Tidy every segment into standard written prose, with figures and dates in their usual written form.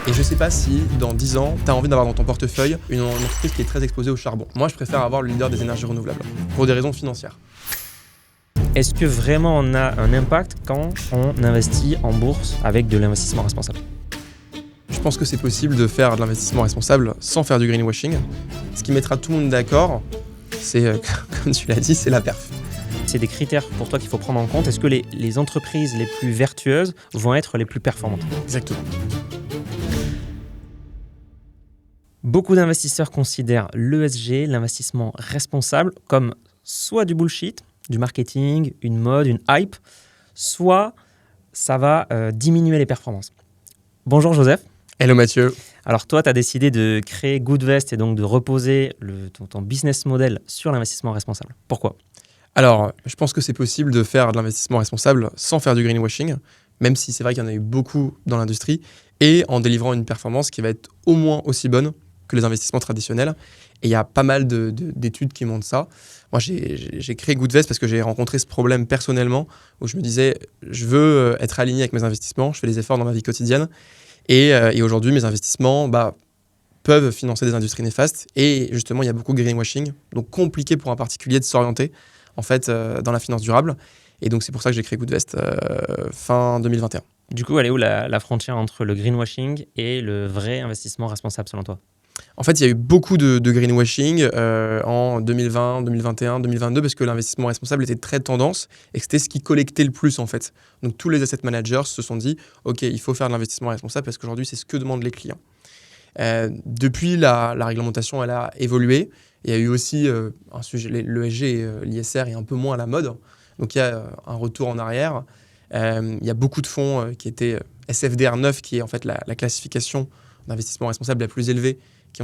Et je sais pas si dans 10 ans, tu as envie d'avoir dans ton portefeuille une entreprise qui est très exposée au charbon. Moi, je préfère avoir le leader des énergies renouvelables, pour des raisons financières. Est-ce que vraiment on a un impact quand on investit en bourse avec de l'investissement responsable ? Je pense que c'est possible de faire de l'investissement responsable sans faire du greenwashing. Ce qui mettra tout le monde d'accord, c'est, comme tu l'as dit, c'est la perf. C'est des critères pour toi qu'il faut prendre en compte. Est-ce que les entreprises les plus vertueuses vont être les plus performantes ? Exactement. Beaucoup d'investisseurs considèrent l'ESG, l'investissement responsable, comme soit du bullshit, du marketing, une mode, une hype, soit ça va diminuer les performances. Bonjour Joseph. Hello Mathieu. Alors toi, tu as décidé de créer Goodvest et donc de reposer ton business model sur l'investissement responsable. Pourquoi ? Alors, je pense que c'est possible de faire de l'investissement responsable sans faire du greenwashing, même si c'est vrai qu'il y en a eu beaucoup dans l'industrie, et en délivrant une performance qui va être au moins aussi bonne que les investissements traditionnels. Et il y a pas mal d'études qui montrent ça. Moi, j'ai créé Goodvest parce que j'ai rencontré ce problème personnellement, où je me disais, je veux être aligné avec mes investissements, je fais des efforts dans ma vie quotidienne, et aujourd'hui, mes investissements peuvent financer des industries néfastes, et justement, il y a beaucoup de greenwashing, donc compliqué pour un particulier de s'orienter en fait, dans la finance durable. Et donc, c'est pour ça que j'ai créé Goodvest fin 2021. Du coup, elle est où la frontière entre le greenwashing et le vrai investissement responsable selon toi ? En fait, il y a eu beaucoup de greenwashing en 2020, 2021, 2022 parce que l'investissement responsable était très tendance et que c'était ce qui collectait le plus en fait. Donc tous les asset managers se sont dit « Ok, il faut faire de l'investissement responsable parce qu'aujourd'hui, c'est ce que demandent les clients ». Depuis, la réglementation elle a évolué. Il y a eu aussi un sujet, l'ESG et l'ISR est un peu moins à la mode. Donc il y a un retour en arrière. Il y a beaucoup de fonds qui étaient SFDR 9, qui est en fait la classification d'investissement responsable la plus élevée, qui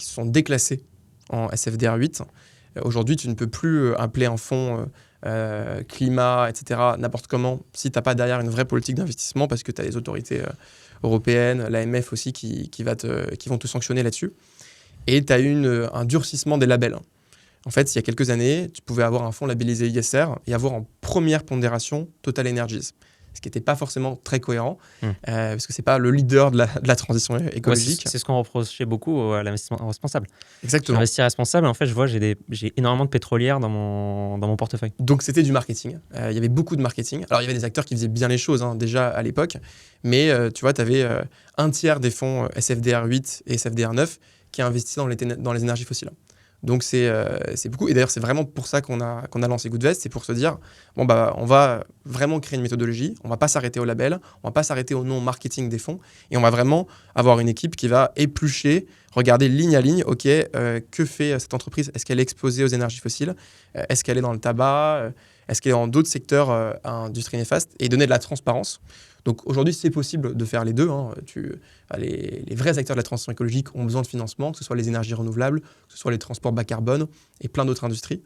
se sont déclassés en SFDR 8. Aujourd'hui, tu ne peux plus appeler un fonds climat, etc., n'importe comment, si tu n'as pas derrière une vraie politique d'investissement, parce que tu as les autorités européennes, l'AMF aussi, qui vont te sanctionner là-dessus. Et tu as eu un durcissement des labels. En fait, il y a quelques années, tu pouvais avoir un fonds labellisé ISR et avoir en première pondération Total Energies, ce qui n'était pas forcément très cohérent, parce que ce n'est pas le leader de la transition écologique. Ouais, c'est ce qu'on reprochait beaucoup à l'investissement responsable. Exactement. Investir responsable, en fait, je vois, j'ai énormément de pétrolières dans mon portefeuille. Donc, c'était du marketing. Il y avait beaucoup de marketing. Alors, il y avait des acteurs qui faisaient bien les choses déjà à l'époque, mais tu vois, tu avais un tiers des fonds SFDR 8 et SFDR 9 qui investissaient dans les énergies fossiles. Donc, c'est beaucoup. Et d'ailleurs, c'est vraiment pour ça qu'on a lancé Goodvest. C'est pour se dire, on va vraiment créer une méthodologie. On ne va pas s'arrêter au label. On ne va pas s'arrêter au nom marketing des fonds. Et on va vraiment avoir une équipe qui va éplucher, regarder ligne à ligne. OK, que fait cette entreprise ? Est-ce qu'elle est exposée aux énergies fossiles ? Est-ce qu'elle est dans le tabac ? Est-ce qu'elle est dans d'autres secteurs industrie néfaste ? Et donner de la transparence. Donc aujourd'hui, c'est possible de faire les deux. Les vrais acteurs de la transition écologique ont besoin de financement, que ce soit les énergies renouvelables, que ce soit les transports bas carbone et plein d'autres industries.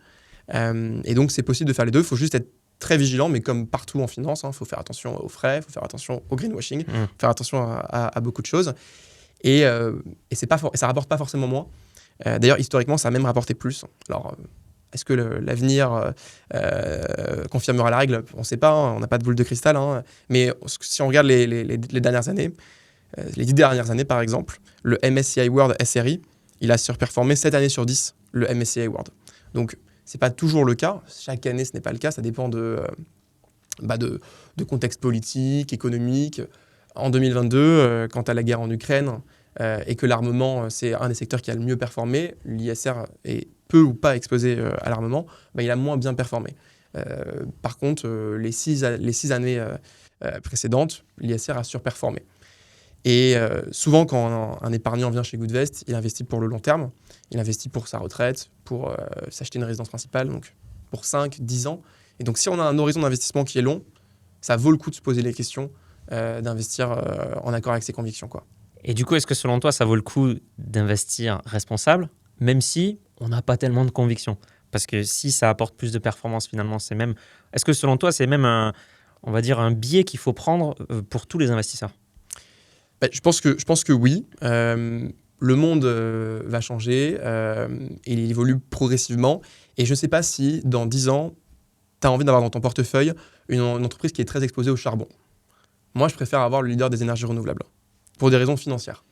Et donc, c'est possible de faire les deux. Il faut juste être très vigilant, mais comme partout en finance, il faut faire attention aux frais, il faut faire attention au greenwashing, faire attention à beaucoup de choses. Et ça ne rapporte pas forcément moins. D'ailleurs, historiquement, ça a même rapporté plus. Alors, est-ce que l'avenir confirmera la règle ? On ne sait pas, on n'a pas de boule de cristal. Mais si on regarde les dernières années, les 10 dernières années par exemple, le MSCI World SRI, il a surperformé 7 années sur 10 le MSCI World. Donc, ce n'est pas toujours le cas. Chaque année, ce n'est pas le cas. Ça dépend de contexte politique, économique. En 2022, quand tu as la guerre en Ukraine et que l'armement, c'est un des secteurs qui a le mieux performé, l'ISR est peu ou pas exposé à l'armement, il a moins bien performé. Par contre, les 6 années précédentes, l'ISR a surperformé. Et souvent, quand un épargnant vient chez Goodvest, il investit pour le long terme. Il investit pour sa retraite, pour s'acheter une résidence principale, donc pour 5, 10 ans. Et donc, si on a un horizon d'investissement qui est long, ça vaut le coup de se poser les questions d'investir en accord avec ses convictions, quoi. Et du coup, est-ce que selon toi, ça vaut le coup d'investir responsable, même si on n'a pas tellement de conviction ? Parce que si ça apporte plus de performance, finalement, c'est même... Est-ce que selon toi, c'est même un biais qu'il faut prendre pour tous les investisseurs ? Je pense que oui. Le monde va changer et il évolue progressivement. Et je ne sais pas si, dans 10 ans, tu as envie d'avoir dans ton portefeuille une entreprise qui est très exposée au charbon. Moi, je préfère avoir le leader des énergies renouvelables, pour des raisons financières.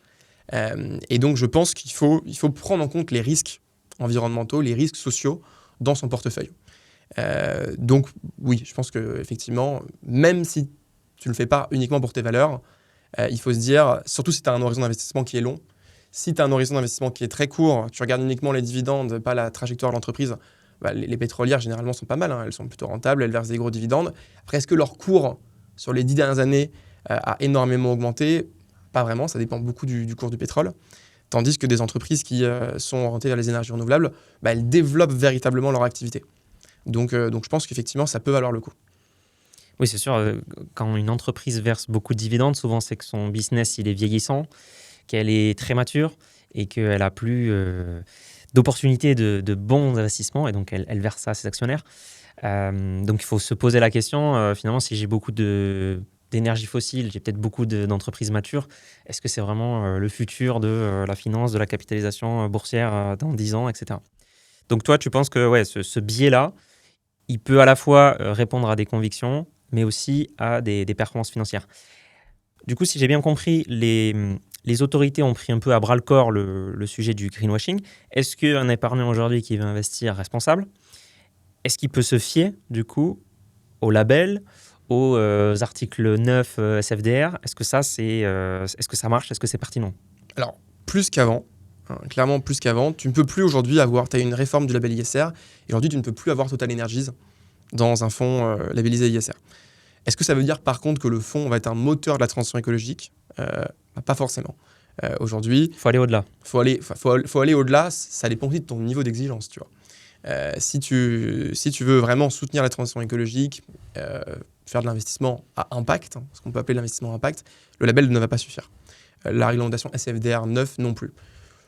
Et donc, je pense qu'il faut prendre en compte les risques environnementaux, les risques sociaux dans son portefeuille. Donc, oui, je pense qu'effectivement, même si tu ne le fais pas uniquement pour tes valeurs, il faut se dire, surtout si tu as un horizon d'investissement qui est long, si tu as un horizon d'investissement qui est très court, tu regardes uniquement les dividendes, pas la trajectoire de l'entreprise, les pétrolières, généralement, sont pas mal. Elles sont plutôt rentables, elles versent des gros dividendes. Après, est-ce que leur cours sur les 10 dernières années a énormément augmenté? Pas vraiment, ça dépend beaucoup du cours du pétrole. Tandis que des entreprises qui sont orientées vers les énergies renouvelables, elles développent véritablement leur activité. Donc je pense qu'effectivement, ça peut valoir le coup. Oui, c'est sûr. Quand une entreprise verse beaucoup de dividendes, souvent, c'est que son business il est vieillissant, qu'elle est très mature et qu'elle a plus d'opportunités de bons investissements et donc elle verse ça à ses actionnaires. Donc il faut se poser la question, finalement, si j'ai beaucoup d'énergie fossile, j'ai peut-être beaucoup d'entreprises matures, est-ce que c'est vraiment le futur de la finance, de la capitalisation boursière dans 10 ans, etc. Donc toi, tu penses que ouais, ce biais-là, il peut à la fois répondre à des convictions, mais aussi à des performances financières. Du coup, si j'ai bien compris, les autorités ont pris un peu à bras-le-corps le sujet du greenwashing. Est-ce qu'un épargnant aujourd'hui qui veut investir responsable, est-ce qu'il peut se fier, du coup, au label, aux articles 9 SFDR? Est-ce que ça, est-ce que ça marche? Est-ce que c'est pertinent? Alors, plus qu'avant, clairement plus qu'avant, tu ne peux plus aujourd'hui avoir, tu as une réforme du label ISR, et aujourd'hui tu ne peux plus avoir Total Energies dans un fonds labellisé ISR. Est-ce que ça veut dire par contre que le fonds va être un moteur de la transition écologique? Pas forcément. Aujourd'hui, il faut aller au-delà. Faut aller au-delà, ça dépend aussi de ton niveau d'exigence, tu vois. Si tu veux vraiment soutenir la transition écologique, faire de l'investissement à impact, ce qu'on peut appeler l'investissement à impact, le label ne va pas suffire. La réglementation SFDR 9 non plus.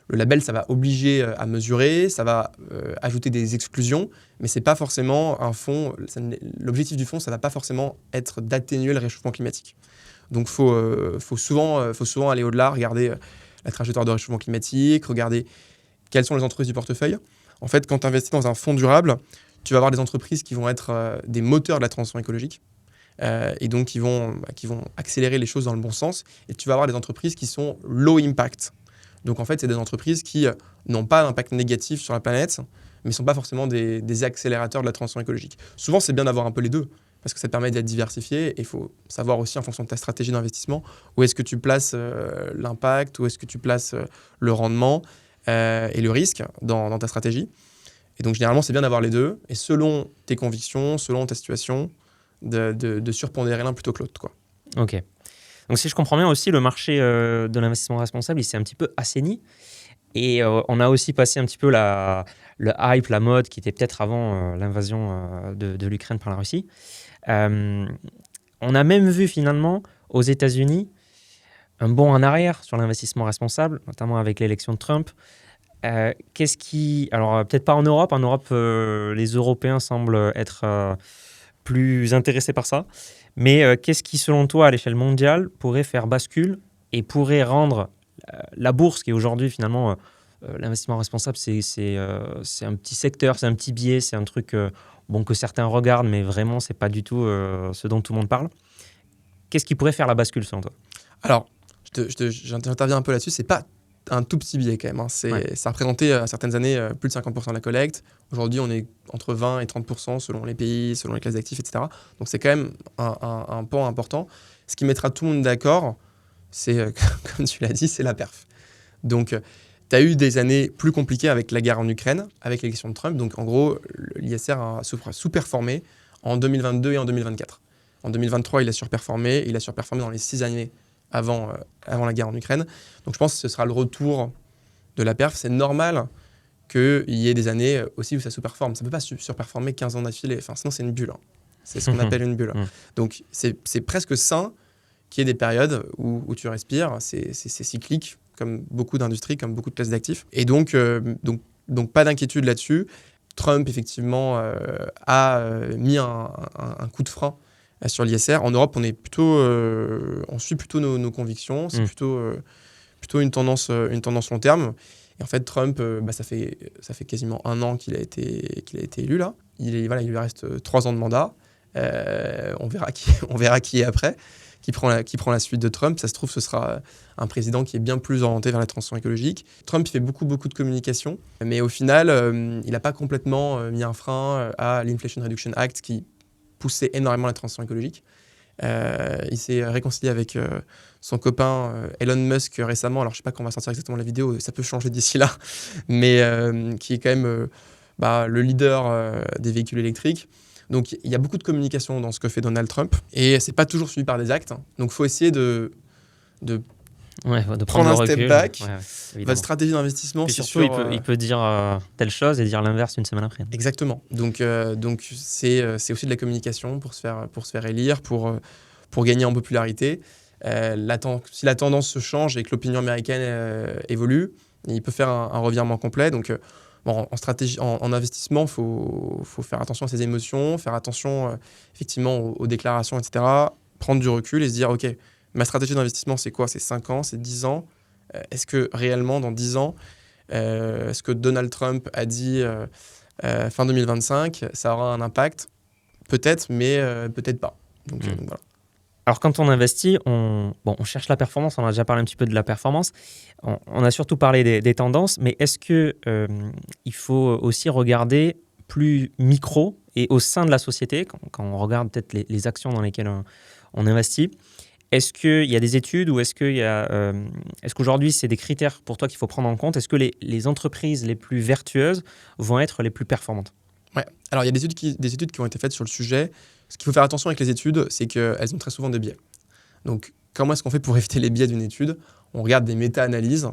Le label, ça va obliger à mesurer, ça va ajouter des exclusions, mais c'est pas forcément un fonds. L'objectif du fonds, ça va pas forcément être d'atténuer le réchauffement climatique. Donc, faut souvent aller au-delà, regarder la trajectoire de réchauffement climatique, regarder quelles sont les entreprises du portefeuille. En fait, quand tu investis dans un fonds durable, tu vas avoir des entreprises qui vont être des moteurs de la transition écologique et donc qui vont accélérer les choses dans le bon sens. Et tu vas avoir des entreprises qui sont low impact. Donc en fait, c'est des entreprises qui n'ont pas d'impact négatif sur la planète, mais ne sont pas forcément des accélérateurs de la transition écologique. Souvent, c'est bien d'avoir un peu les deux, parce que ça te permet d'être diversifié. Et il faut savoir aussi, en fonction de ta stratégie d'investissement, où est-ce que tu places l'impact, où est-ce que tu places le rendement et le risque dans ta stratégie. Et donc, généralement, c'est bien d'avoir les deux. Et selon tes convictions, selon ta situation, de surpondérer l'un plutôt que l'autre, quoi. Ok. Donc, si je comprends bien aussi, le marché de l'investissement responsable, il s'est un petit peu assaini. Et on a aussi passé un petit peu le hype, la mode, qui était peut-être avant l'invasion de l'Ukraine par la Russie. On a même vu finalement aux États-Unis un bond en arrière sur l'investissement responsable, notamment avec l'élection de Trump. Alors, peut-être pas en Europe. En Europe, les Européens semblent être plus intéressés par ça. Mais qu'est-ce qui, selon toi, à l'échelle mondiale, pourrait faire bascule et pourrait rendre la bourse, qui est aujourd'hui finalement l'investissement responsable, c'est un petit secteur, c'est un petit biais, c'est un truc que certains regardent, mais vraiment, c'est pas du tout ce dont tout le monde parle. Qu'est-ce qui pourrait faire la bascule, selon toi? Alors, j'interviens un peu là-dessus. C'est pas un tout petit biais quand même. Hein. Ça représentait à certaines années plus de 50% de la collecte. Aujourd'hui, on est entre 20 et 30% selon les pays, selon les classes d'actifs, etc. Donc, c'est quand même un pan important. Ce qui mettra tout le monde d'accord, c'est, comme tu l'as dit, c'est la perf. Donc, tu as eu des années plus compliquées avec la guerre en Ukraine, avec l'élection de Trump. Donc, en gros, l'ISR a sous-performé en 2022 et en 2024. En 2023, il a surperformé. Il a surperformé dans les 6 années avant la guerre en Ukraine. Donc, je pense que ce sera le retour de la perf. C'est normal qu'il y ait des années aussi où ça sous-performe. Ça ne peut pas surperformer 15 ans d'affilée. Enfin, sinon, c'est une bulle. Hein. C'est ce qu'on appelle une bulle. Donc, c'est presque sain qu'il y ait des périodes où tu respires. C'est cyclique, comme beaucoup d'industries, comme beaucoup de classes d'actifs. Et donc pas d'inquiétude là-dessus. Trump, effectivement, a mis un coup de frein sur l'ISR. En Europe, on suit plutôt nos convictions. C'est plutôt une tendance long terme. Et en fait, Trump, ça fait quasiment 1 an qu'il a été élu là. Il lui reste 3 ans de mandat. On verra qui est après, qui prend la suite de Trump. Ça se trouve, ce sera un président qui est bien plus orienté vers la transition écologique. Trump, il fait beaucoup de communication, mais au final, il n'a pas complètement mis un frein à l'Inflation Reduction Act qui poussait énormément la transition écologique. Il s'est réconcilié avec son copain Elon Musk récemment. Alors, je ne sais pas quand on va sortir exactement la vidéo, ça peut changer d'ici là, mais qui est quand même le leader des véhicules électriques. Donc, il y a beaucoup de communication dans ce que fait Donald Trump et ce n'est pas toujours suivi par des actes. Donc, il faut essayer de prendre un step back. Votre stratégie d'investissement, c'est surtout, il peut dire telle chose et dire l'inverse une semaine après. Exactement. Donc c'est aussi de la communication pour se faire élire, pour gagner en popularité. Si la tendance se change et que l'opinion américaine évolue, il peut faire un revirement complet. Donc, en stratégie, en investissement, il faut faire attention à ses émotions, faire attention effectivement aux déclarations, etc. Prendre du recul et se dire, OK, ma stratégie d'investissement, c'est quoi? C'est 5 ans, c'est 10 ans. Est-ce que réellement, dans 10 ans, ce que Donald Trump a dit fin 2025, ça aura un impact? Peut-être, mais peut-être pas. Donc, voilà. Alors, quand on investit, on cherche la performance. On a déjà parlé un petit peu de la performance. On a surtout parlé des tendances. Mais est-ce qu'il faut aussi regarder plus micro et au sein de la société, quand on regarde peut-être les actions dans lesquelles on investit? Est-ce qu'il y a des études ou est-ce qu'aujourd'hui, c'est des critères pour toi qu'il faut prendre en compte? Est-ce que les entreprises les plus vertueuses vont être les plus performantes? Ouais. Alors, il y a des études qui ont été faites sur le sujet. Ce qu'il faut faire attention avec les études, c'est qu'elles ont très souvent des biais. Donc, comment est-ce qu'on fait pour éviter les biais d'une étude? On regarde des méta-analyses.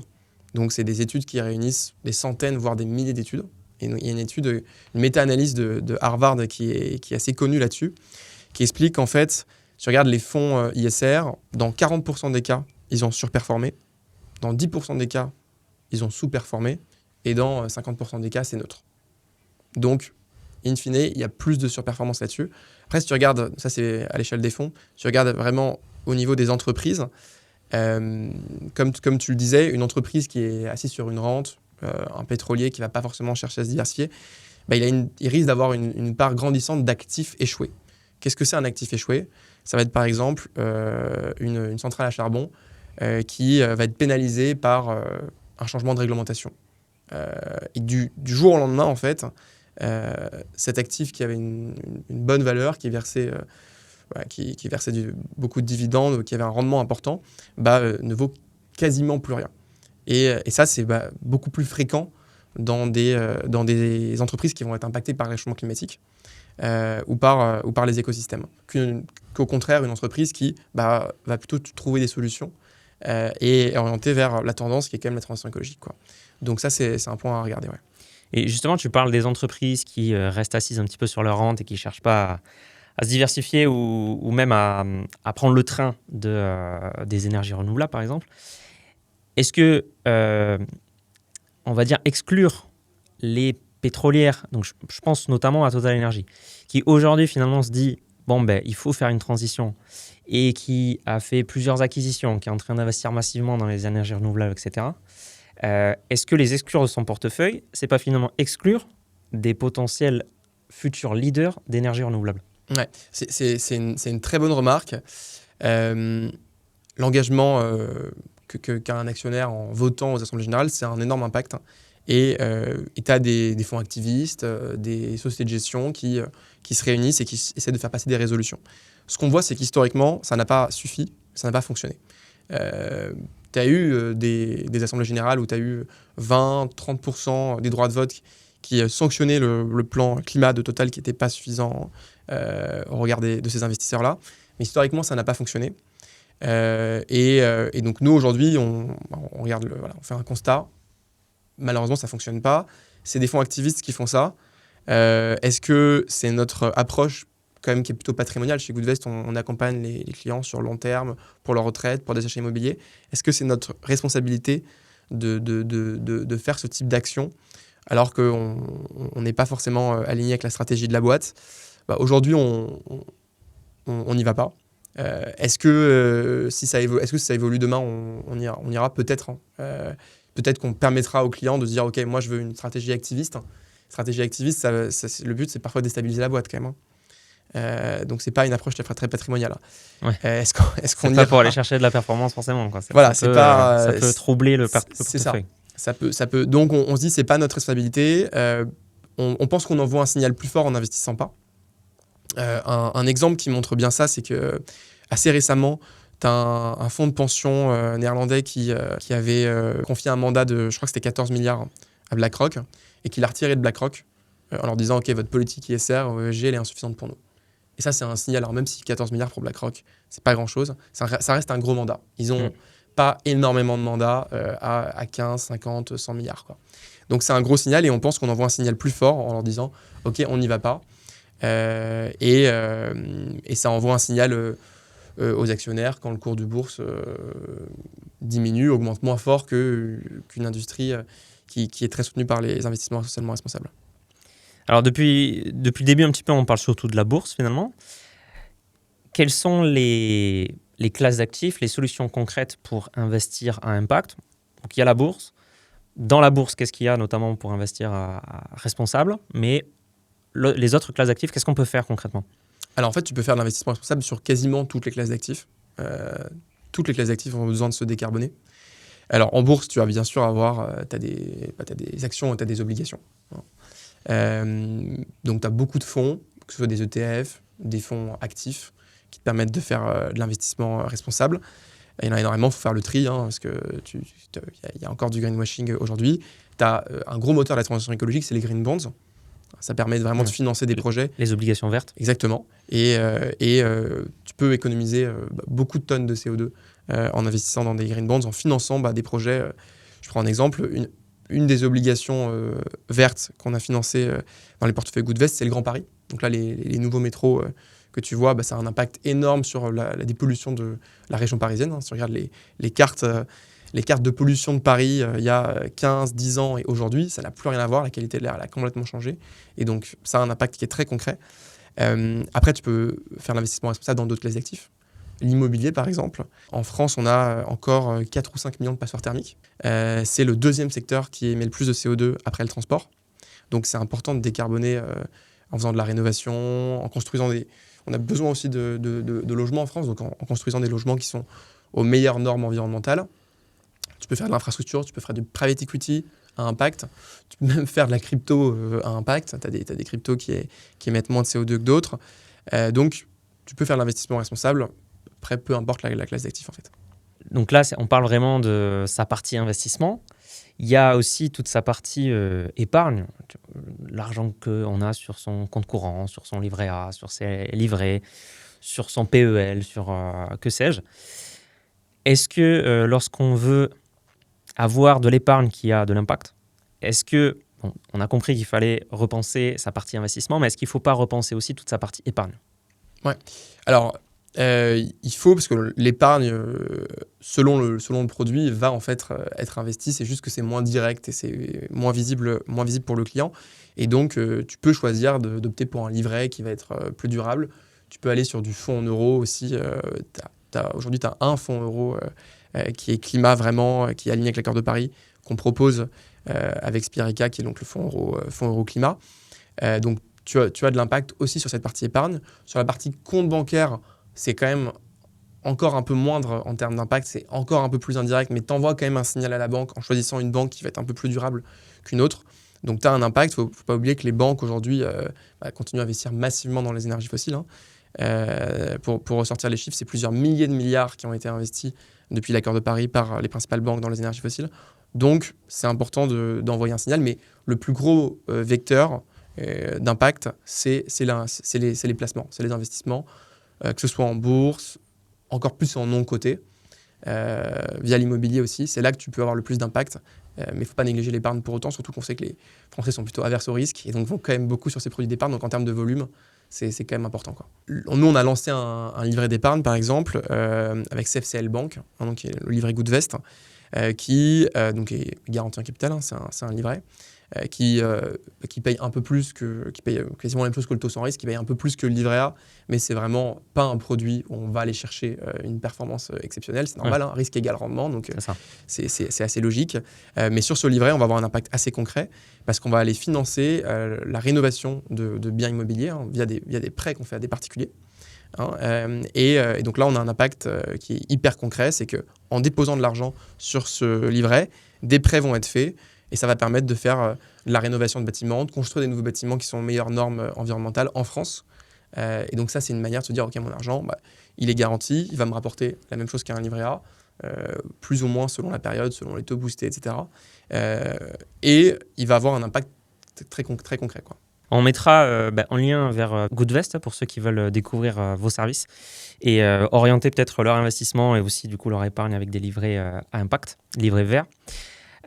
Donc, c'est des études qui réunissent des centaines, voire des milliers d'études. Et il y a une méta-analyse de Harvard qui est assez connue là-dessus, qui explique qu'en fait, si tu regardes les fonds ISR, dans 40% des cas, ils ont surperformé. Dans 10% des cas, ils ont sous-performé. Et dans 50% des cas, c'est neutre. Donc, in fine, il y a plus de surperformance là-dessus. Après, si tu regardes, ça c'est à l'échelle des fonds, si tu regardes vraiment au niveau des entreprises, comme tu le disais, une entreprise qui est assise sur une rente, un pétrolier qui ne va pas forcément chercher à se diversifier, il risque d'avoir une part grandissante d'actifs échoués. Qu'est-ce que c'est un actif échoué? Ça va être par exemple une centrale à charbon qui va être pénalisée par un changement de réglementation. Et du jour au lendemain, en fait, cet actif qui avait une bonne valeur, qui versait beaucoup de dividendes, qui avait un rendement important, ne vaut quasiment plus rien. Et ça, c'est beaucoup plus fréquent dans des entreprises qui vont être impactées par le réchauffement climatique ou par les écosystèmes. Qu'au contraire, une entreprise qui va plutôt trouver des solutions et orientée vers la tendance qui est quand même la transition écologique, quoi. Donc ça, c'est un point à regarder. Ouais. Et justement, tu parles des entreprises qui restent assises un petit peu sur leur rente et qui ne cherchent pas à se diversifier ou même à prendre le train des énergies renouvelables, par exemple. Est-ce que, on va dire, exclure les pétrolières, donc je pense notamment à Total Energy, qui aujourd'hui finalement se dit, il faut faire une transition et qui a fait plusieurs acquisitions, qui est en train d'investir massivement dans les énergies renouvelables, etc. Est-ce que les exclure de son portefeuille, c'est pas finalement exclure des potentiels futurs leaders d'énergie renouvelable? Ouais, c'est une très bonne remarque. L'engagement qu'a un actionnaire en votant aux assemblées générales, c'est un énorme impact. Et tu as des fonds activistes, des sociétés de gestion qui se réunissent et qui essaient de faire passer des résolutions. Ce qu'on voit, c'est qu'historiquement, ça n'a pas suffi, ça n'a pas fonctionné. Tu as eu des assemblées générales où tu as eu 20-30% des droits de vote qui sanctionnaient le plan climat de Total qui n'était pas suffisant au regard de ces investisseurs-là. Mais historiquement, ça n'a pas fonctionné. Et donc, nous, aujourd'hui, on regarde on fait un constat. Malheureusement, ça ne fonctionne pas. C'est des fonds activistes qui font ça. Est-ce que c'est notre approche quand même qui est plutôt patrimoniale? Chez Goodvest, on accompagne les clients sur long terme pour leur retraite, pour des achats immobiliers. Est-ce que c'est notre responsabilité de faire ce type d'action alors qu'on n'est pas forcément aligné avec la stratégie de la boîte? Aujourd'hui, on n'y va pas. Est-ce que si ça évolue demain, on ira peut-être. Peut-être qu'on permettra aux clients de se dire « Ok, moi, je veux une stratégie activiste ». Stratégie activiste, le but, c'est parfois de déstabiliser la boîte quand même. Donc, c'est pas une approche très patrimoniale. Ouais. Est-ce qu'on C'est y pas va pour aller chercher de la performance forcément, quoi. Voilà, Ça peut troubler le c'est ça. portefeuille. Ça peut. Donc, on se dit c'est pas notre responsabilité. On pense qu'on envoie un signal plus fort en n'investissant pas. Un exemple qui montre bien ça, c'est que assez récemment, tu as un fonds de pension néerlandais qui avait confié un mandat de, je crois que c'était 14 milliards à BlackRock, et qui l'a retiré de BlackRock en leur disant « Ok, votre politique ISR, ESG, elle est insuffisante pour nous ». Et ça, c'est un signal. Alors même si 14 milliards pour BlackRock, c'est pas grand-chose, ça reste un gros mandat. Ils ont pas énormément de mandats à 15, 50, 100 milliards. Quoi. Donc c'est un gros signal, et on pense qu'on envoie un signal plus fort en leur disant « Ok, on n'y va pas ». Et ça envoie un signal aux actionnaires quand le cours de bourse diminue, augmente moins fort qu'une industrie qui est très soutenue par les investissements socialement responsables. Alors depuis le début un petit peu, on parle surtout de la bourse finalement. Quelles sont les classes d'actifs, les solutions concrètes pour investir à impact? Donc il y a la bourse. Dans la bourse, qu'est-ce qu'il y a notamment pour investir à responsable? Mais les autres classes d'actifs, qu'est-ce qu'on peut faire concrètement? Alors en fait, tu peux faire de l'investissement responsable sur quasiment toutes les classes d'actifs. Toutes les classes d'actifs ont besoin de se décarboner. Alors en bourse, tu vas bien sûr avoir t'as des actions et tu as des obligations. Donc tu as beaucoup de fonds, que ce soit des ETF, des fonds actifs, qui te permettent de faire de l'investissement responsable. Et il y en a énormément, il faut faire le tri, parce qu'il y a encore du greenwashing aujourd'hui. Tu as un gros moteur de la transition écologique, c'est les green bonds. Ça permet vraiment de financer des projets. Les obligations vertes. Exactement. Et tu peux économiser beaucoup de tonnes de CO2 en investissant dans des green bonds, en finançant des projets. Je prends un exemple. Une des obligations vertes qu'on a financées dans les portefeuilles Goodvest, c'est le Grand Paris. Donc là, les nouveaux métros que tu vois, ça a un impact énorme sur la dépollution de la région parisienne. Si tu regardes les cartes de pollution de Paris il y a 15, 10 ans et aujourd'hui, ça n'a plus rien à voir. La qualité de l'air elle a complètement changé. Et donc, ça a un impact qui est très concret. Après, tu peux faire l'investissement responsable dans d'autres classes d'actifs. L'immobilier, par exemple. En France, on a encore 4 ou 5 millions de passoires thermiques. C'est le deuxième secteur qui émet le plus de CO2 après le transport. Donc, c'est important de décarboner en faisant de la rénovation, en construisant des... On a besoin aussi de logements en France, donc en construisant des logements qui sont aux meilleures normes environnementales. Tu peux faire de l'infrastructure, tu peux faire du private equity à impact, tu peux même faire de la crypto à impact. Tu as des cryptos qui émettent moins de CO2 que d'autres. Donc, tu peux faire de l'investissement responsable, après, peu importe la classe d'actifs en fait. Donc là, on parle vraiment de sa partie investissement. Il y a aussi toute sa partie épargne, l'argent qu'on a sur son compte courant, sur son livret A, sur ses livrets, sur son PEL, sur que sais-je. Est-ce que lorsqu'on veut avoir de l'épargne qui a de l'impact, est-ce que, on a compris qu'il fallait repenser sa partie investissement, mais est-ce qu'il ne faut pas repenser aussi toute sa partie épargne? Ouais. Alors, il faut, parce que l'épargne, selon le produit, va en fait être investie. C'est juste que c'est moins direct et c'est moins visible pour le client. Et donc, tu peux choisir d'opter pour un livret qui va être plus durable. Tu peux aller sur du fonds en euros aussi. Aujourd'hui, tu as un fonds euro qui est climat vraiment, qui est aligné avec l'accord de Paris, qu'on propose avec Spirica, qui est donc le fonds euro climat. Donc, tu as de l'impact aussi sur cette partie épargne. Sur la partie compte bancaire, c'est quand même encore un peu moindre en termes d'impact, c'est encore un peu plus indirect, mais tu envoies quand même un signal à la banque en choisissant une banque qui va être un peu plus durable qu'une autre. Donc tu as un impact, il ne faut pas oublier que les banques aujourd'hui continuent à investir massivement dans les énergies fossiles. Pour ressortir les chiffres, c'est plusieurs milliers de milliards qui ont été investis depuis l'accord de Paris par les principales banques dans les énergies fossiles. Donc c'est important d'envoyer un signal, mais le plus gros vecteur d'impact, c'est les placements, c'est les investissements. Que ce soit en bourse, encore plus en non coté, via l'immobilier aussi. C'est là que tu peux avoir le plus d'impact. Mais il ne faut pas négliger l'épargne pour autant, surtout qu'on sait que les Français sont plutôt averses au risque et donc vont quand même beaucoup sur ces produits d'épargne. Donc en termes de volume, c'est quand même important, quoi. Nous, on a lancé un livret d'épargne, par exemple, avec CFCL Bank, donc le livret Goodvest, qui donc est garanti en capital, c'est un livret. qui paye un peu plus qui paye quasiment la même chose que le taux sans risque, qui paye un peu plus que le livret A, mais c'est vraiment pas un produit où on va aller chercher une performance exceptionnelle. C'est normal, hein, risque égal rendement, donc c'est assez logique. Mais sur ce livret, on va avoir un impact assez concret parce qu'on va aller financer la rénovation de biens immobiliers hein, via des prêts qu'on fait à des particuliers. Hein, et donc là, on a un impact qui est hyper concret, c'est qu'en déposant de l'argent sur ce livret, des prêts vont être faits et ça va permettre de faire de la rénovation de bâtiments, de construire des nouveaux bâtiments qui sont aux meilleures normes environnementales en France. Et donc ça, c'est une manière de se dire, OK, mon argent, il est garanti, il va me rapporter la même chose qu'un livret A, plus ou moins selon la période, selon les taux boostés, etc. Et il va avoir un impact très concret, quoi. On mettra en lien vers Goodvest pour ceux qui veulent découvrir vos services et orienter peut-être leur investissement et aussi du coup leur épargne avec des livrets à impact, livrets verts.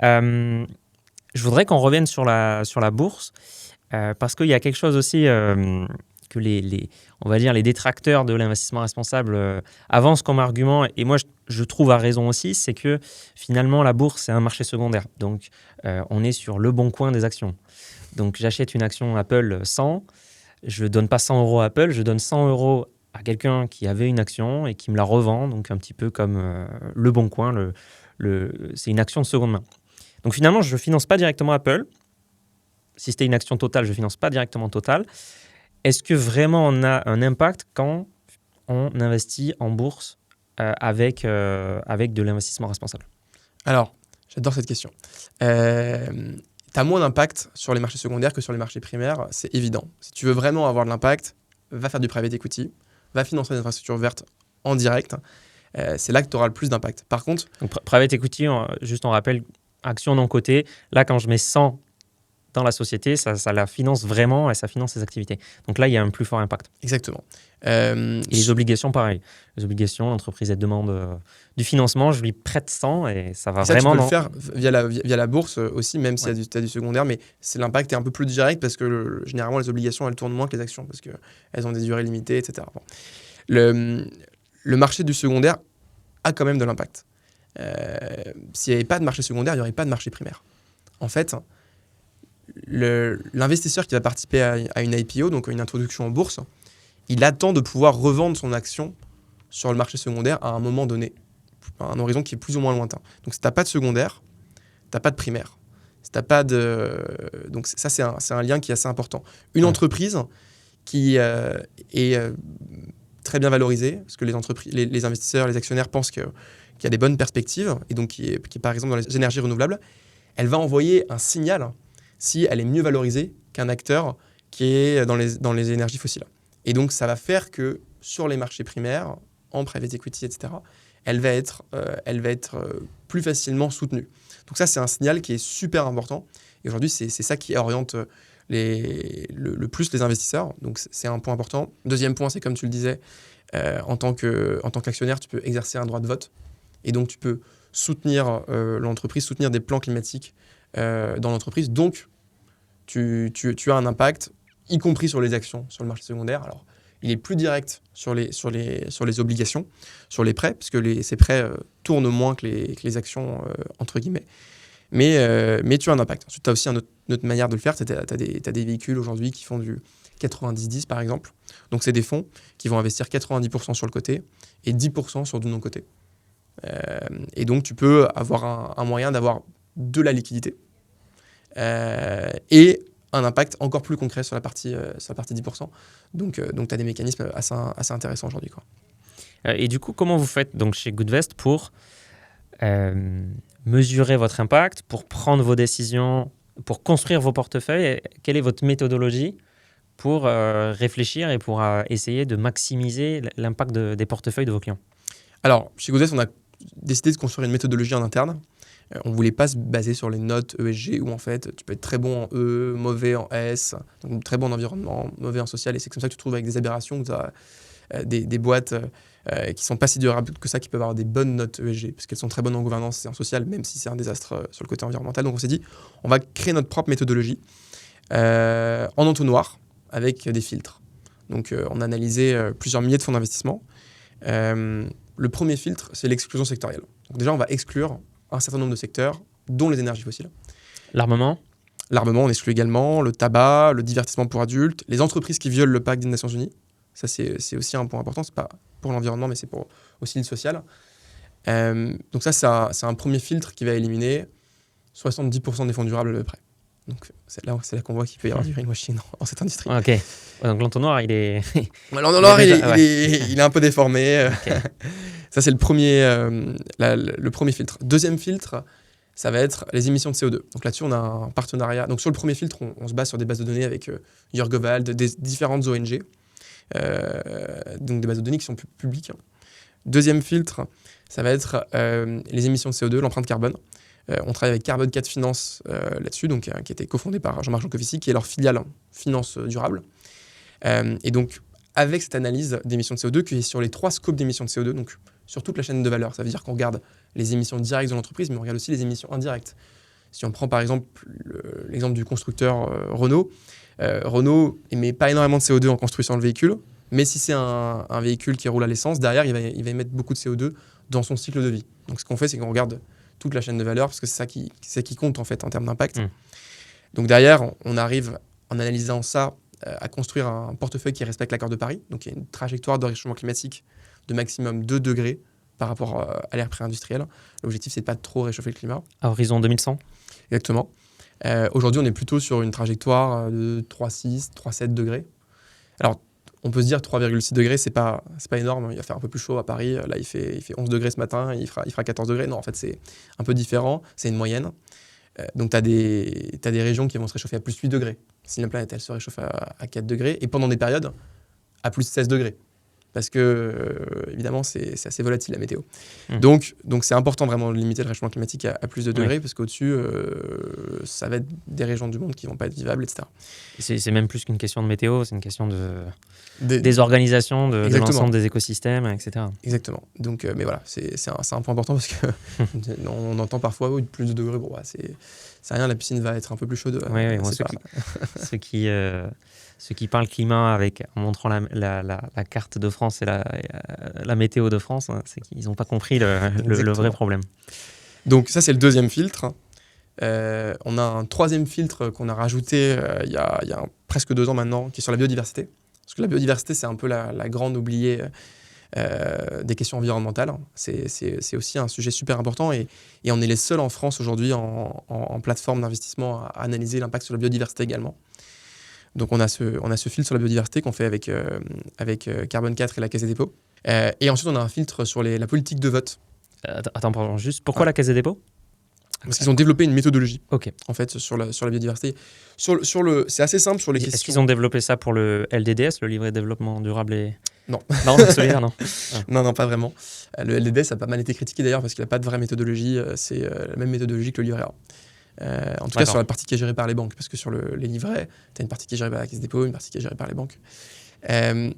Je voudrais qu'on revienne sur la bourse parce qu'il y a quelque chose aussi que on va dire les détracteurs de l'investissement responsable avancent comme argument, et moi je trouve à raison aussi, c'est que finalement la bourse c'est un marché secondaire. Donc on est sur le bon coin des actions. Donc j'achète une action Apple 100, je ne donne pas 100 € à Apple, je donne 100 € à quelqu'un qui avait une action et qui me la revend, donc un petit peu comme le bon coin, c'est une action de seconde main. Donc finalement, je ne finance pas directement Apple. Si c'était une action Total, je ne finance pas directement Total. Est-ce que vraiment on a un impact quand on investit en bourse avec de l'investissement responsable? Alors, j'adore cette question. Tu as moins d'impact sur les marchés secondaires que sur les marchés primaires, c'est évident. Si tu veux vraiment avoir de l'impact, va faire du private equity, va financer des infrastructures vertes en direct. C'est là que tu auras le plus d'impact. Par contre... Donc, private equity, juste on rappelle, action non cotée. Là, quand je mets 100 dans la société, ça la finance vraiment et ça finance ses activités. Donc là, il y a un plus fort impact. Exactement. Et les obligations, pareil. Les obligations, l'entreprise, elle demande du financement, je lui prête 100 et ça va et ça, vraiment... Tu peux le faire via la bourse aussi, même si tu as du secondaire, mais l'impact est un peu plus direct parce que généralement, les obligations, elles tournent moins que les actions parce qu'elles ont des durées limitées, etc. Bon. Le marché du secondaire a quand même de l'impact. S'il n'y avait pas de marché secondaire, il n'y aurait pas de marché primaire. En fait, l'investisseur qui va participer à une IPO, donc une introduction en bourse, il attend de pouvoir revendre son action sur le marché secondaire à un moment donné, à un horizon qui est plus ou moins lointain. Donc si tu n'as pas de secondaire, tu n'as pas de primaire. Si t'as pas donc ça, c'est un lien qui est assez important. Une entreprise qui est très bien valorisée, parce que les investisseurs, les actionnaires pensent qu'il y a des bonnes perspectives, et donc qui est par exemple dans les énergies renouvelables, elle va envoyer un signal si elle est mieux valorisée qu'un acteur qui est dans les énergies fossiles. Et donc, ça va faire que sur les marchés primaires, en private equity, etc., elle va être plus facilement soutenue. Donc ça, c'est un signal qui est super important. Et aujourd'hui, c'est ça qui oriente le plus les investisseurs. Donc, c'est un point important. Deuxième point, c'est comme tu le disais, en tant qu'actionnaire, tu peux exercer un droit de vote. Et donc, tu peux soutenir l'entreprise, soutenir des plans climatiques dans l'entreprise. Donc, tu as un impact, y compris sur les actions, sur le marché secondaire. Alors, il est plus direct sur les obligations, sur les prêts, puisque ces prêts tournent moins que les actions, entre guillemets. Mais tu as un impact. Ensuite, tu as aussi une autre manière de le faire. Tu as des véhicules aujourd'hui qui font du 90-10, par exemple. Donc, c'est des fonds qui vont investir 90% sur le côté et 10% sur du non-côté. Et donc, tu peux avoir un moyen d'avoir de la liquidité et un impact encore plus concret sur la partie 10%. Donc tu as des mécanismes assez intéressants aujourd'hui, quoi. Et du coup, comment vous faites donc, chez Goodvest pour mesurer votre impact, pour prendre vos décisions, pour construire vos portefeuilles? Quelle est votre méthodologie pour réfléchir et pour essayer de maximiser l'impact des portefeuilles de vos clients? Alors, chez Goodvest, on a décidé de construire une méthodologie en interne. On ne voulait pas se baser sur les notes ESG où en fait tu peux être très bon en E, mauvais en S, donc très bon en environnement, mauvais en social, et c'est comme ça que tu te trouves avec des aberrations, où tu as des boîtes qui ne sont pas si durables que ça, qui peuvent avoir des bonnes notes ESG, parce qu'elles sont très bonnes en gouvernance et en social, même si c'est un désastre sur le côté environnemental. Donc on s'est dit, on va créer notre propre méthodologie en entonnoir avec des filtres. Donc on a analysé plusieurs milliers de fonds d'investissement. Le premier filtre, c'est l'exclusion sectorielle. Donc déjà, on va exclure un certain nombre de secteurs, dont les énergies fossiles. L'armement ? L'armement, on exclut également, le tabac, le divertissement pour adultes, les entreprises qui violent le pacte des Nations Unies. Ça, c'est aussi un point important. C'est pas pour l'environnement, mais c'est pour aussi le social. Donc ça, c'est un premier filtre qui va éliminer 70% des fonds durables à peu près. Donc c'est là qu'on voit qu'il peut y avoir du greenwashing dans cette industrie. Ok. Donc l'entonnoir, il est... L'entonnoir, il est un peu déformé. Okay. Ça, c'est le premier filtre. Deuxième filtre, ça va être les émissions de CO2. Donc là-dessus, on a un partenariat. Donc sur le premier filtre, on se base sur des bases de données avec Jörgevald, des différentes ONG. Donc des bases de données qui sont publiques. Deuxième filtre, ça va être les émissions de CO2, l'empreinte carbone. On travaille avec Carbone 4 Finance là-dessus, donc, qui a été cofondé par Jean-Marc Jancovici, qui est leur filiale finance durable. Et donc, avec cette analyse d'émissions de CO2, qui est sur les 3 scopes d'émissions de CO2, donc sur toute la chaîne de valeur, ça veut dire qu'on regarde les émissions directes de l'entreprise, mais on regarde aussi les émissions indirectes. Si on prend par exemple l'exemple du constructeur Renault, Renault émet pas énormément de CO2 en construisant le véhicule, mais si c'est un véhicule qui roule à l'essence, derrière, il va émettre beaucoup de CO2 dans son cycle de vie. Donc ce qu'on fait, c'est qu'on regarde toute la chaîne de valeur, parce que c'est ça qui compte en fait en termes d'impact. Donc derrière, on arrive, en analysant ça, à construire un portefeuille qui respecte l'accord de Paris. Donc il y a une trajectoire de réchauffement climatique de maximum 2 degrés par rapport à l'ère pré-industrielle. L'objectif, c'est de pas trop réchauffer le climat. À horizon 2100 ? Exactement. Aujourd'hui, on est plutôt sur une trajectoire de 3,6, 3,7 degrés. Alors, on peut se dire 3,6 degrés, c'est pas énorme. Il va faire un peu plus chaud à Paris. Là, il fait 11 degrés ce matin, il fera 14 degrés. Non, en fait, c'est un peu différent. C'est une moyenne. Donc, tu as des régions qui vont se réchauffer à plus 8 degrés. Si la planète, elle se réchauffe à 4 degrés. Et pendant des périodes, à plus 16 degrés. Parce que, évidemment, c'est assez volatile, la météo. Donc, c'est important vraiment de limiter le réchauffement climatique à plus de degrés, parce qu'au-dessus, ça va être des régions du monde qui ne vont pas être vivables, etc. C'est même plus qu'une question de météo, c'est une question des organisations, de l'ensemble des écosystèmes, etc. Exactement. Donc, mais voilà, c'est un point important, parce qu'on entend parfois plus de degrés, bon, c'est rien, la piscine va être un peu plus chaude. Oui, moi, ceux qui parlent climat en montrant la carte de France et la météo de France, hein, c'est qu'ils n'ont pas compris le vrai problème. Donc ça, c'est le deuxième filtre. On a un troisième filtre qu'on a rajouté il y a presque 2 ans maintenant, qui est sur la biodiversité. Parce que la biodiversité, c'est un peu la grande oubliée des questions environnementales. C'est aussi un sujet super important, et on est les seuls en France aujourd'hui en plateforme d'investissement à analyser l'impact sur la biodiversité également. Donc on a ce filtre sur la biodiversité qu'on fait avec Carbone 4 et la Caisse des dépôts. Et ensuite, on a un filtre sur la politique de vote. Attends, pardon, juste, pourquoi la Caisse des dépôts ? Parce qu'ils ont développé une méthodologie, okay. En fait, sur la biodiversité. C'est assez simple sur les questions. Est-ce qu'ils ont développé ça pour le LDDS, le livret de développement durable et... Non. Non, celui-là, non. Non, pas vraiment. Le LDDS a pas mal été critiqué d'ailleurs, parce qu'il n'a pas de vraie méthodologie. C'est la même méthodologie que le livret A. En tout cas, sur la partie qui est gérée par les banques, parce que sur les livrets, tu as une partie qui est gérée par la Caisse des dépôts, une partie qui est gérée par les banques.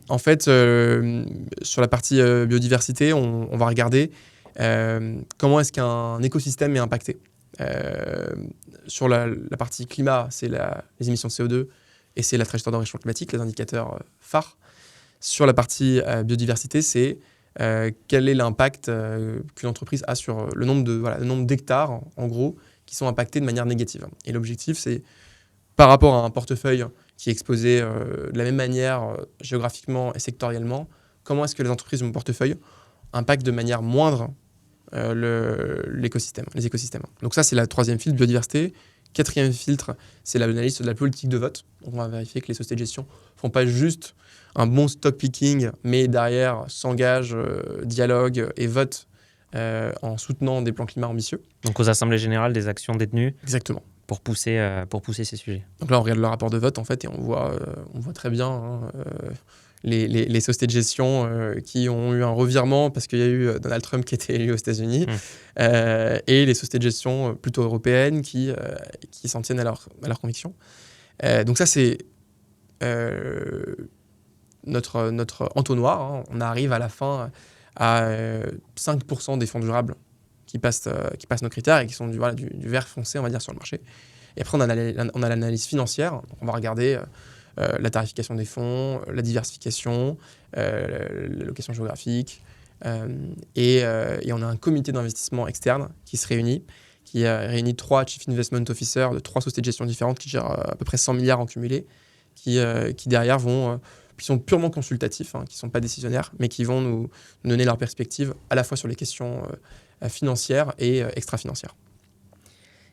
En fait, sur la partie biodiversité, on va regarder comment est-ce qu'un écosystème est impacté. Sur la partie climat, c'est les émissions de CO2 et c'est la trajectoire de réchauffement climatique, les indicateurs phares. Sur la partie biodiversité, c'est quel est l'impact qu'une entreprise a sur le nombre d'hectares, en gros, qui sont impactés de manière négative. Et l'objectif, c'est, par rapport à un portefeuille qui est exposé de la même manière géographiquement et sectoriellement, comment est-ce que les entreprises de mon portefeuille impactent de manière moindre les écosystèmes. Donc ça, c'est la troisième filtre, biodiversité. Quatrième filtre, c'est l'analyse de la politique de vote. Donc on va vérifier que les sociétés de gestion ne font pas juste un bon stock picking, mais derrière s'engagent, dialoguent et votent en soutenant des plans climat ambitieux. Donc aux assemblées générales des actions détenues. Exactement. Pour pousser ces sujets. Donc là, on regarde le rapport de vote, en fait, et on voit très bien les sociétés de gestion qui ont eu un revirement parce qu'il y a eu Donald Trump qui était élu aux États-Unis, et les sociétés de gestion plutôt européennes qui s'en tiennent à leur conviction. Donc ça, c'est notre entonnoir. Hein. On arrive à la fin à 5% des fonds durables qui passent nos critères et qui sont du vert foncé, on va dire, sur le marché. Et après, on a l'analyse financière. Donc, on va regarder la tarification des fonds, la diversification, l'allocation géographique. Et on a un comité d'investissement externe qui se réunit, qui réunit 3 Chief Investment Officers de 3 sociétés de gestion différentes qui gèrent à peu près 100 milliards en cumulé, qui derrière qui sont purement consultatifs, qui ne sont pas décisionnaires, mais qui vont nous donner leur perspective à la fois sur les questions financières et extra-financières.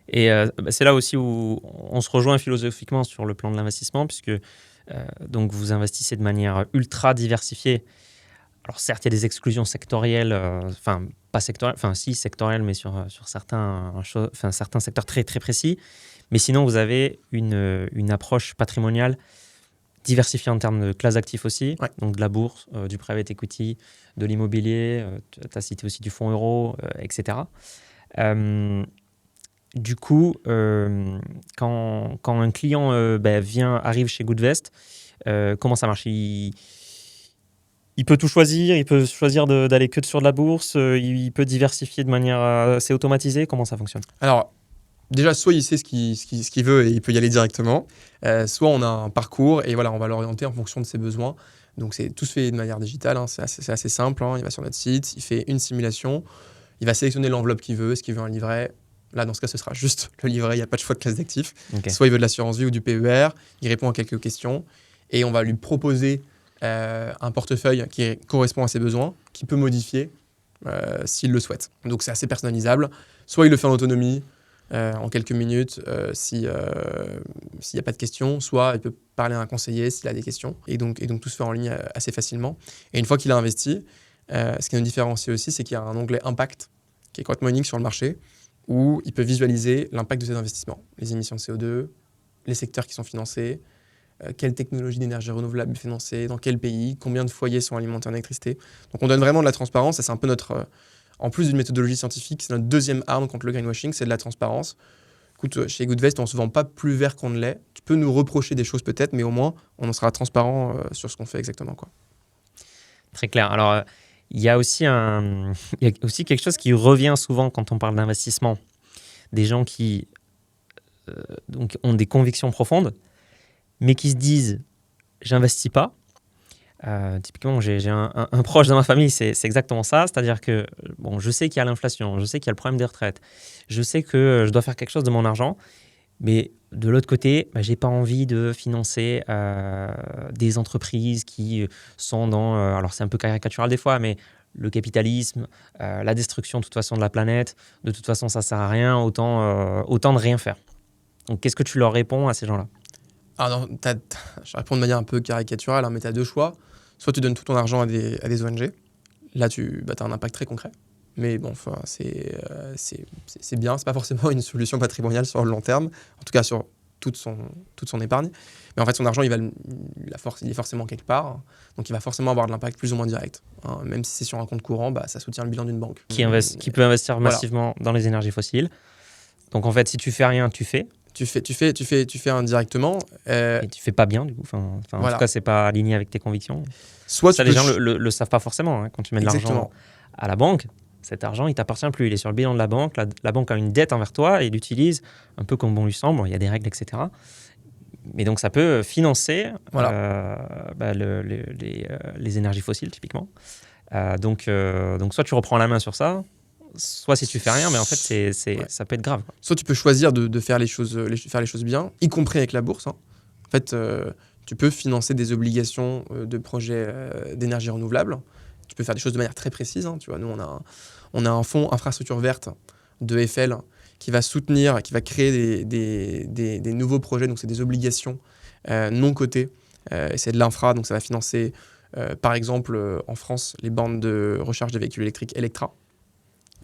Et c'est là aussi où on se rejoint philosophiquement sur le plan de l'investissement, puisque donc vous investissez de manière ultra diversifiée. Alors certes, il y a des exclusions sectorielles, pas sectorielles, si sectorielles, mais sur certains secteurs très, très précis. Mais sinon, vous avez une approche patrimoniale diversifiée en termes de classes d'actifs aussi, ouais. Donc de la bourse, du private equity, de l'immobilier, tu as cité aussi du fonds euro, etc. Du coup, quand un client arrive chez Goodvest, comment ça marche? Il peut tout choisir, il peut choisir d'aller que sur de la bourse, il peut diversifier de manière assez automatisée. Comment ça fonctionne? Alors, déjà, soit il sait ce qu'il veut et il peut y aller directement, soit on a un parcours et voilà, on va l'orienter en fonction de ses besoins. Donc, tout se fait de manière digitale, c'est assez simple. Il va sur notre site, il fait une simulation, il va sélectionner l'enveloppe qu'il veut, est-ce qu'il veut un livret. Là, dans ce cas, ce sera juste le livret, il n'y a pas de choix de classe d'actifs. Okay. Soit il veut de l'assurance vie ou du PER, il répond à quelques questions et on va lui proposer un portefeuille qui correspond à ses besoins, qui peut modifier s'il le souhaite. Donc c'est assez personnalisable. Soit il le fait en autonomie, en quelques minutes, s'il n'y a pas de questions, soit il peut parler à un conseiller s'il a des questions. Et donc tout se fait en ligne assez facilement. Et une fois qu'il a investi, ce qui nous différencie aussi, c'est qu'il y a un onglet Impact, qui est complètement unique sur le marché, où il peut visualiser l'impact de ses investissements. Les émissions de CO2, les secteurs qui sont financés, quelle technologie d'énergie renouvelable est financée, dans quel pays, combien de foyers sont alimentés en électricité. Donc on donne vraiment de la transparence, et c'est un peu notre... en plus d'une méthodologie scientifique, c'est notre deuxième arme contre le greenwashing, c'est de la transparence. Écoute, chez Goodvest, on ne se vend pas plus vert qu'on ne l'est. Tu peux nous reprocher des choses peut-être, mais au moins, on en sera transparent sur ce qu'on fait exactement, quoi. Très clair. Alors, il y a aussi quelque chose qui revient souvent quand on parle d'investissement. Des gens qui donc ont des convictions profondes, mais qui se disent « j'investis pas ». Typiquement, j'ai un proche dans ma famille, c'est exactement ça. C'est-à-dire que je sais qu'il y a l'inflation, je sais qu'il y a le problème des retraites, je sais que je dois faire quelque chose de mon argent, mais de l'autre côté, je n'ai pas envie de financer des entreprises qui sont dans... alors, c'est un peu caricatural des fois, mais le capitalisme, la destruction de toute façon de la planète, de toute façon, ça ne sert à rien, autant de rien faire. Donc, qu'est-ce que tu leur réponds à ces gens-là? Alors, je réponds de manière un peu caricaturale, mais tu as deux choix. Soit tu donnes tout ton argent à des ONG. Là, tu as un impact très concret. Mais bon, c'est bien. C'est pas forcément une solution patrimoniale sur le long terme. En tout cas, sur toute son épargne. Mais en fait, son argent, il est forcément quelque part. Donc, il va forcément avoir de l'impact plus ou moins direct. Même si c'est sur un compte courant, ça soutient le bilan d'une banque. Qui peut investir massivement dans les énergies fossiles. Donc, en fait, si tu fais rien, tu fais. Tu fais indirectement. Et tu fais pas bien, du coup. En tout cas, c'est pas aligné avec tes convictions. Soit ça, les gens le savent pas forcément. Quand tu mets de l'argent à la banque, cet argent, il t'appartient plus. Il est sur le bilan de la banque. La banque a une dette envers toi et l'utilise un peu comme bon lui semble. Il y a des règles, etc. Mais donc, ça peut financer les énergies fossiles, typiquement. Donc, soit tu reprends la main sur ça, soit si tu fais rien, mais en fait, ça peut être grave. Soit tu peux choisir de faire les choses bien, y compris avec la bourse. En fait, tu peux financer des obligations de projets d'énergie renouvelable. Tu peux faire des choses de manière très précise. Tu vois, nous, on a un fonds infrastructure verte de Eiffel qui va soutenir, qui va créer des nouveaux projets. Donc, c'est des obligations non cotées. C'est de l'infra, donc ça va financer, par exemple, en France, les bornes de recharge des véhicules électriques Electra.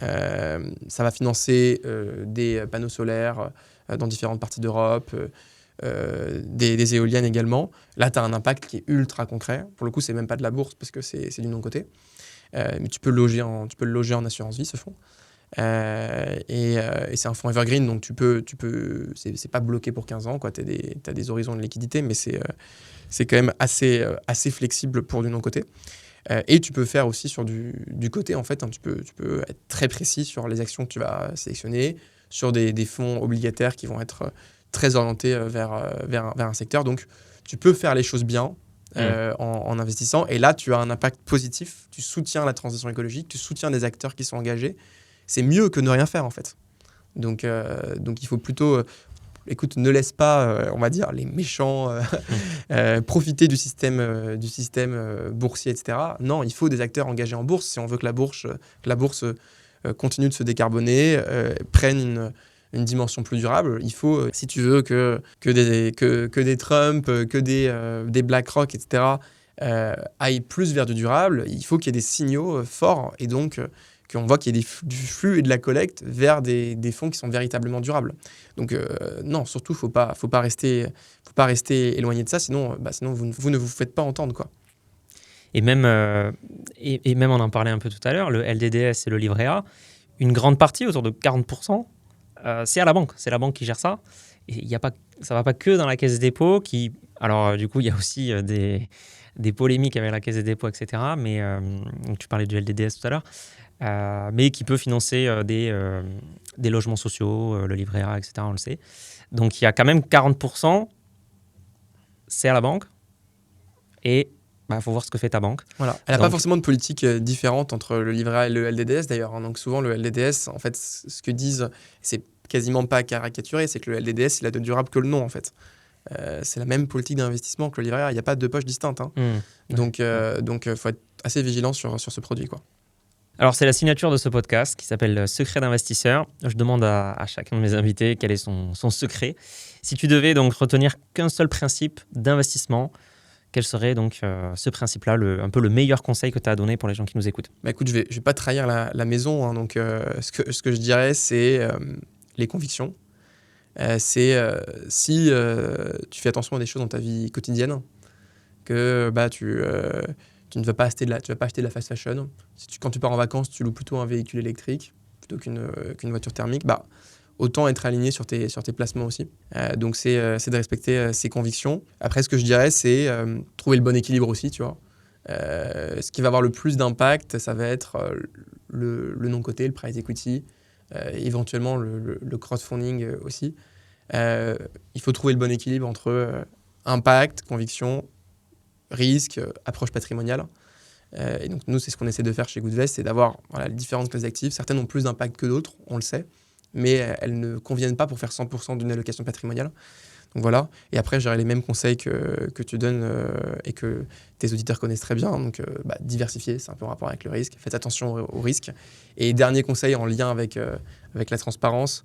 Ça va financer des panneaux solaires dans différentes parties d'Europe, des éoliennes également. Là, tu as un impact qui est ultra concret. Pour le coup, c'est même pas de la bourse parce que c'est du non-coté. Mais tu peux le loger en assurance vie, ce fonds. Et c'est un fonds evergreen, donc c'est pas bloqué pour 15 ans. Tu as des horizons de liquidité, mais c'est quand même assez flexible pour du non-coté. Et tu peux faire aussi sur du côté, en fait, tu peux être très précis sur les actions que tu vas sélectionner, sur des fonds obligataires qui vont être très orientés vers un secteur. Donc, tu peux faire les choses bien en investissant. Et là, tu as un impact positif. Tu soutiens la transition écologique, tu soutiens des acteurs qui sont engagés. C'est mieux que ne rien faire, en fait. Donc il faut plutôt, écoute, ne laisse pas, on va dire, les méchants profiter du système boursier, etc. Non, il faut des acteurs engagés en bourse si on veut que la bourse continue de se décarboner, prenne une dimension plus durable. Il faut, si tu veux que des Trump, que des BlackRock, etc., aillent plus vers du durable, il faut qu'il y ait des signaux forts et donc qu'on voit qu'il y ait du flux et de la collecte vers des fonds qui sont véritablement durables. Donc non, surtout, faut pas rester éloigné de ça, sinon vous ne vous faites pas entendre, quoi. Et même, même on en parlait un peu tout à l'heure, le LDDS et le livret A, une grande partie, autour de 40%, c'est à la banque. C'est la banque qui gère ça. Et ça ne va pas que dans la Caisse des dépôts. Alors, du coup, il y a aussi des polémiques avec la Caisse des dépôts, etc. Mais tu parlais du LDDS tout à l'heure. Mais qui peut financer des logements sociaux, le livret A, etc. On le sait. Donc, il y a quand même 40%, c'est à la banque. Et faut voir ce que fait ta banque. Voilà. Elle n'a pas forcément de politique différente entre le livret A et le LDDS d'ailleurs. Donc souvent le LDDS, en fait, ce que disent, c'est quasiment pas caricaturé, c'est que le LDDS, il a de durable que le nom en fait. C'est la même politique d'investissement que le livret A. Il n'y a pas de poche distincte. Donc faut être assez vigilant sur ce produit, quoi. Alors, c'est la signature de ce podcast qui s'appelle Secret d'investisseur. Je demande à chacun de mes invités quel est son secret. Si tu devais donc retenir qu'un seul principe d'investissement, quel serait donc ce principe-là, un peu le meilleur conseil que tu as à donner pour les gens qui nous écoutent? Écoute, je vais pas trahir la maison. Hein, donc, ce que je dirais, c'est les convictions. Si tu fais attention à des choses dans ta vie quotidienne, que tu ne vas pas acheter de la fast fashion. Quand tu pars en vacances, tu loues plutôt un véhicule électrique plutôt qu'une voiture thermique. Autant être aligné sur tes placements aussi. Donc, c'est de respecter ses convictions. Après, ce que je dirais, c'est trouver le bon équilibre aussi, tu vois. Ce qui va avoir le plus d'impact, ça va être le non-coté, le private equity, éventuellement le crowdfunding aussi. Il faut trouver le bon équilibre entre impact, conviction, risque, approche patrimoniale. Et donc, nous, c'est ce qu'on essaie de faire chez Goodvest, c'est d'avoir les différentes classes d'actifs. Certaines ont plus d'impact que d'autres, on le sait, mais elles ne conviennent pas pour faire 100% d'une allocation patrimoniale. Donc voilà. Et après, j'aurais les mêmes conseils que tu donnes et que tes auditeurs connaissent très bien. Donc, diversifier, c'est un peu en rapport avec le risque. Faites attention au risque. Et dernier conseil en lien avec la transparence,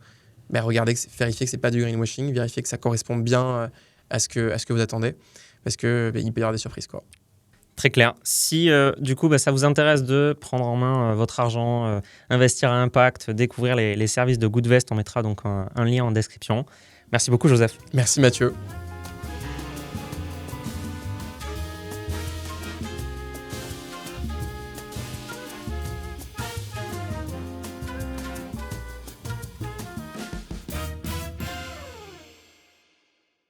vérifiez que ce n'est pas du greenwashing, vérifiez que ça correspond bien à ce que vous attendez. Parce qu'il peut y avoir des surprises, quoi. Très clair. Si du coup ça vous intéresse de prendre en main votre argent, investir à impact, découvrir les services de Goodvest, on mettra donc un lien en description. Merci beaucoup Joseph. Merci Mathieu.